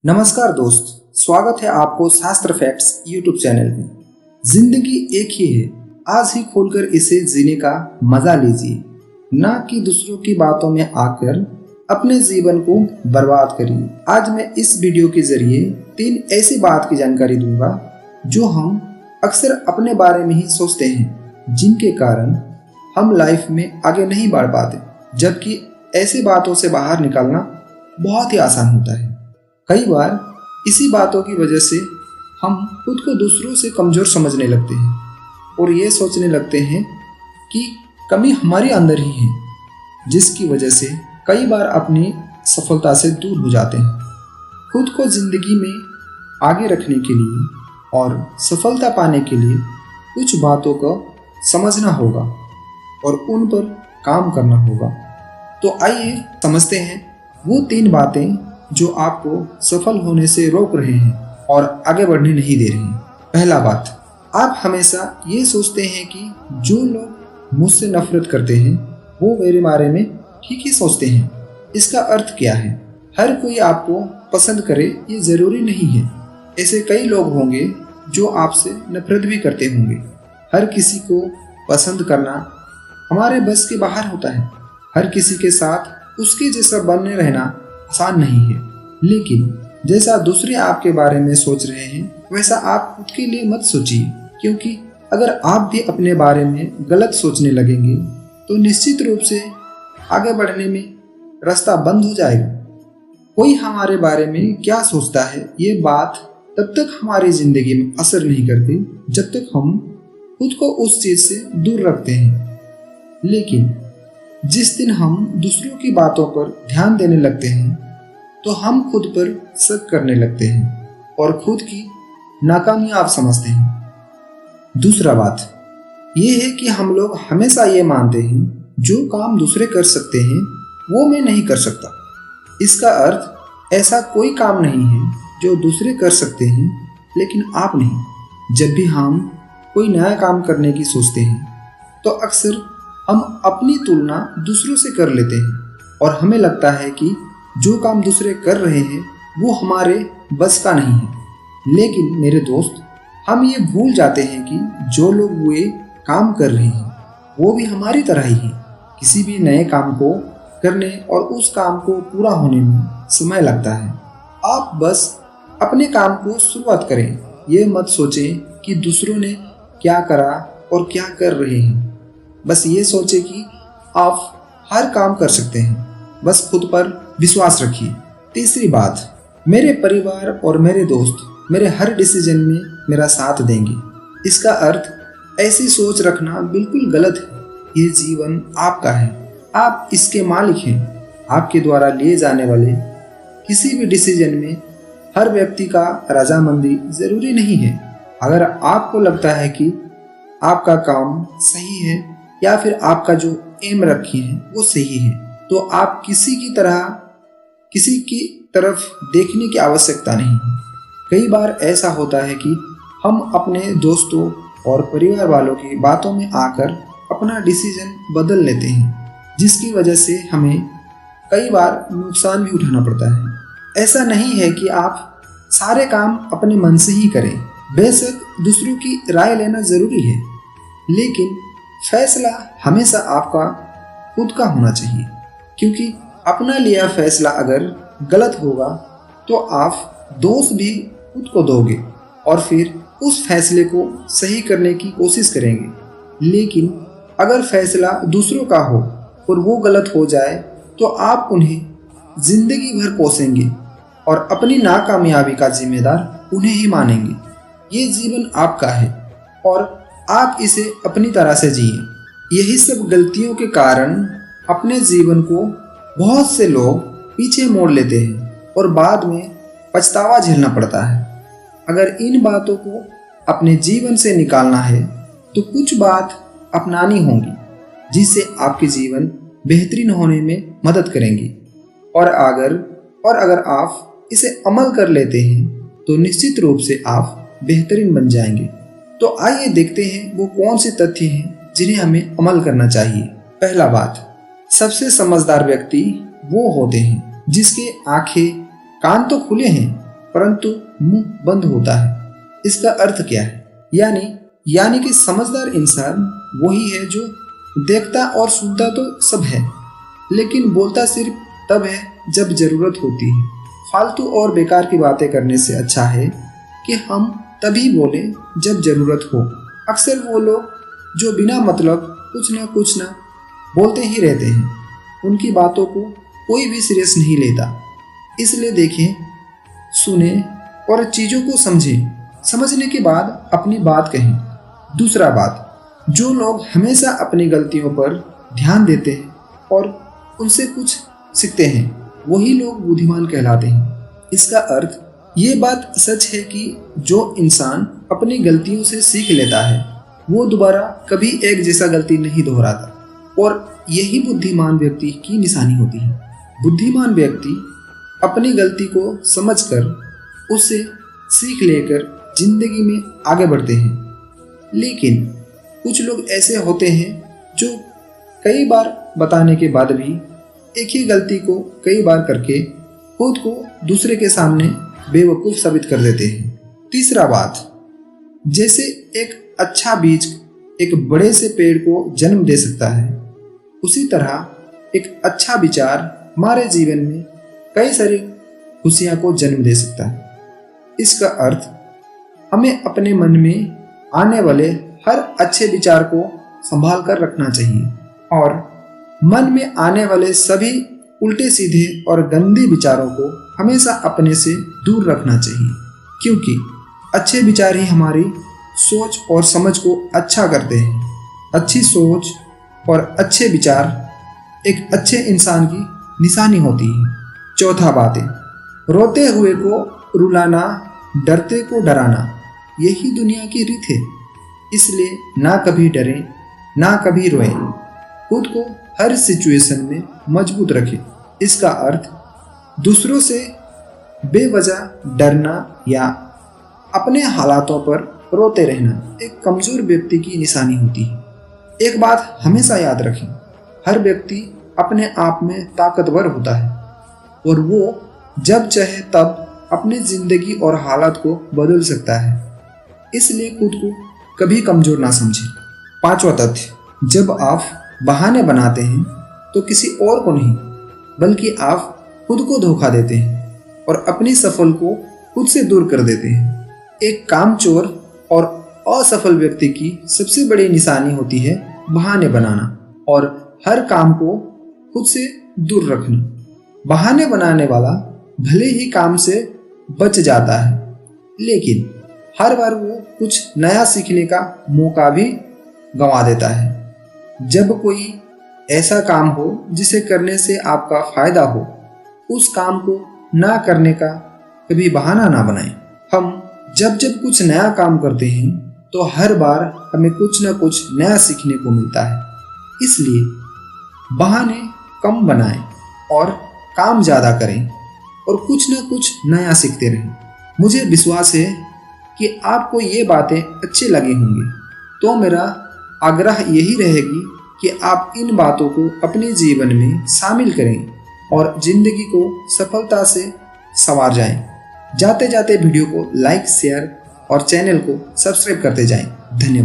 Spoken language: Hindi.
नमस्कार दोस्त, स्वागत है आपको शास्त्र फैक्ट्स यूट्यूब चैनल में। जिंदगी एक ही है, आज ही खोलकर इसे जीने का मजा लीजिए, ना कि दूसरों की बातों में आकर अपने जीवन को बर्बाद करिए। आज मैं इस वीडियो के जरिए 3 ऐसी बात की जानकारी दूंगा जो हम अक्सर अपने बारे में ही सोचते हैं, जिनके कारण हम लाइफ में आगे नहीं बढ़ पाते, जबकि ऐसी बातों से बाहर निकलना बहुत ही आसान होता है। कई बार इसी बातों की वजह से हम खुद को दूसरों से कमज़ोर समझने लगते हैं और ये सोचने लगते हैं कि कमी हमारे अंदर ही है, जिसकी वजह से कई बार अपनी सफलता से दूर हो जाते हैं। खुद को ज़िंदगी में आगे रखने के लिए और सफलता पाने के लिए कुछ बातों को समझना होगा और उन पर काम करना होगा। तो आइए समझते हैं वो 3 बातें जो आपको सफल होने से रोक रहे हैं और आगे बढ़ने नहीं दे रहे हैं। पहला बात, आप हमेशा ये सोचते हैं कि जो लोग मुझसे नफरत करते हैं वो मेरे बारे में ठीक ही सोचते हैं। इसका अर्थ क्या है? हर कोई आपको पसंद करे ये ज़रूरी नहीं है। ऐसे कई लोग होंगे जो आपसे नफरत भी करते होंगे। हर किसी को पसंद करना हमारे बस के बाहर होता है। हर किसी के साथ उसके जैसा बनने रहना आसान नहीं है, लेकिन जैसा दूसरे आपके बारे में सोच रहे हैं वैसा आप खुद के लिए मत सोचिए, क्योंकि अगर आप भी अपने बारे में गलत सोचने लगेंगे तो निश्चित रूप से आगे बढ़ने में रास्ता बंद हो जाएगा। कोई हमारे बारे में क्या सोचता है ये बात तब तक हमारी ज़िंदगी में असर नहीं करती जब तक हम खुद को उस चीज़ से दूर रखते हैं। लेकिन जिस दिन हम दूसरों की बातों पर ध्यान देने लगते हैं तो हम खुद पर शक करने लगते हैं और खुद की नाकामी आप समझते हैं। दूसरा बात यह है कि हम लोग हमेशा ये मानते हैं जो काम दूसरे कर सकते हैं वो मैं नहीं कर सकता। इसका अर्थ ऐसा कोई काम नहीं है जो दूसरे कर सकते हैं लेकिन आप नहीं। जब भी हम कोई नया काम करने की सोचते हैं तो अक्सर हम अपनी तुलना दूसरों से कर लेते हैं और हमें लगता है कि जो काम दूसरे कर रहे हैं वो हमारे बस का नहीं है। लेकिन मेरे दोस्त, हम ये भूल जाते हैं कि जो लोग वे काम कर रहे हैं वो भी हमारी तरह ही है। किसी भी नए काम को करने और उस काम को पूरा होने में समय लगता है। आप बस अपने काम को शुरुआत करें। ये मत सोचें कि दूसरों ने क्या करा और क्या कर रहे हैं। बस ये सोचें कि आप हर काम कर सकते हैं। बस खुद पर विश्वास रखिए। तीसरी बात, मेरे परिवार और मेरे दोस्त मेरे हर डिसीजन में मेरा साथ देंगे। इसका अर्थ ऐसी सोच रखना बिल्कुल गलत है। ये जीवन आपका है, आप इसके मालिक हैं। आपके द्वारा लिए जाने वाले किसी भी डिसीजन में हर व्यक्ति का रजामंदी ज़रूरी नहीं है। अगर आपको लगता है कि आपका काम सही है या फिर आपका जो एम रखी है वो सही है, तो आप किसी की तरफ देखने की आवश्यकता नहीं है। कई बार ऐसा होता है कि हम अपने दोस्तों और परिवार वालों की बातों में आकर अपना डिसीजन बदल लेते हैं, जिसकी वजह से हमें कई बार नुकसान भी उठाना पड़ता है। ऐसा नहीं है कि आप सारे काम अपने मन से ही करें। बेशक दूसरों की राय लेना ज़रूरी है, लेकिन फैसला हमेशा आपका खुद का होना चाहिए, क्योंकि अपना लिया फैसला अगर गलत होगा तो आप दोष भी खुद को दोगे और फिर उस फैसले को सही करने की कोशिश करेंगे। लेकिन अगर फैसला दूसरों का हो और वो गलत हो जाए तो आप उन्हें जिंदगी भर कोसेंगे और अपनी नाकामयाबी का जिम्मेदार उन्हें ही मानेंगे। ये जीवन आपका है और आप इसे अपनी तरह से जिए। यही सब गलतियों के कारण अपने जीवन को बहुत से लोग पीछे मोड़ लेते हैं और बाद में पछतावा झेलना पड़ता है। अगर इन बातों को अपने जीवन से निकालना है तो कुछ बात अपनानी होंगी जिससे आपके जीवन बेहतरीन होने में मदद करेंगी। और अगर आप इसे अमल कर लेते हैं तो निश्चित रूप से आप बेहतरीन बन जाएंगे। तो आइए देखते हैं वो कौन से तथ्य हैं जिन्हें हमें अमल करना चाहिए। पहला बात, सबसे समझदार व्यक्ति वो होते हैं जिसके आंखें कान तो खुले हैं परंतु मुंह बंद होता है। इसका अर्थ क्या है? यानी कि समझदार इंसान वही है जो देखता और सुनता तो सब है, लेकिन बोलता सिर्फ तब है जब जरूरत होती है। फालतू और बेकार की बातें करने से अच्छा है कि हम तभी बोले जब जरूरत हो। अक्सर वो लोग जो बिना मतलब कुछ ना बोलते ही रहते हैं, उनकी बातों को कोई भी सीरियस नहीं लेता। इसलिए देखें, सुने और चीज़ों को समझें। समझने के बाद अपनी बात कहें। दूसरा बात, जो लोग हमेशा अपनी गलतियों पर ध्यान देते हैं और उनसे कुछ सीखते हैं, वही लोग बुद्धिमान कहलाते हैं। इसका अर्थ ये बात सच है कि जो इंसान अपनी गलतियों से सीख लेता है, वो दोबारा कभी एक जैसा गलती नहीं दोहराता, और यही बुद्धिमान व्यक्ति की निशानी होती है। बुद्धिमान व्यक्ति अपनी गलती को समझकर उससे सीख लेकर जिंदगी में आगे बढ़ते हैं। लेकिन कुछ लोग ऐसे होते हैं जो कई बार बताने के बाद भी एक ही गलती को कई बार करके खुद को दूसरे के सामने बेवकूफ़ साबित कर देते हैं। तीसरा बात, जैसे एक अच्छा बीज एक बड़े से पेड़ को जन्म दे सकता है, उसी तरह एक अच्छा विचार हमारे जीवन में कई सारी खुशियाँ को जन्म दे सकता है। इसका अर्थ हमें अपने मन में आने वाले हर अच्छे विचार को संभाल कर रखना चाहिए और मन में आने वाले सभी उल्टे सीधे और गंदे विचारों को हमेशा अपने से दूर रखना चाहिए, क्योंकि अच्छे विचार ही हमारी सोच और समझ को अच्छा करते हैं। अच्छी सोच और अच्छे विचार एक अच्छे इंसान की निशानी होती है। चौथा बात है, रोते हुए को रुलाना, डरते को डराना, यही दुनिया की रीत है। इसलिए ना कभी डरें, ना कभी रोएं, खुद को हर सिचुएशन में मजबूत रखें। इसका अर्थ दूसरों से बेवजह डरना या अपने हालातों पर रोते रहना एक कमज़ोर व्यक्ति की निशानी होती है। एक बात हमेशा याद रखें, हर व्यक्ति अपने आप में ताकतवर होता है और वो जब चाहे तब अपनी ज़िंदगी और हालात को बदल सकता है। इसलिए खुद को कभी कमज़ोर ना समझें। पांचवा तथ्य, जब आप बहाने बनाते हैं तो किसी और को नहीं, बल्कि आप खुद को धोखा देते हैं और अपनी सफल को खुद से दूर कर देते हैं। एक कामचोर और असफल व्यक्ति की सबसे बड़ी निशानी होती है बहाने बनाना और हर काम को खुद से दूर रखना। बहाने बनाने वाला भले ही काम से बच जाता है, लेकिन हर बार वो कुछ नया सीखने का मौका भी गंवा देता है। जब कोई ऐसा काम हो जिसे करने से आपका फायदा हो, उस काम को ना करने का कभी बहाना ना बनाएं। हम जब कुछ नया काम करते हैं तो हर बार हमें कुछ ना कुछ नया सीखने को मिलता है। इसलिए बहाने कम बनाएं और काम ज़्यादा करें और कुछ ना कुछ नया सीखते रहें। मुझे विश्वास है कि आपको ये बातें अच्छी लगी होंगी, तो मेरा आग्रह यही रहेगी कि आप इन बातों को अपने जीवन में शामिल करें और ज़िंदगी को सफलता से संवार जाएं। जाते जाते वीडियो को लाइक, शेयर और चैनल को सब्सक्राइब करते जाएं। धन्यवाद।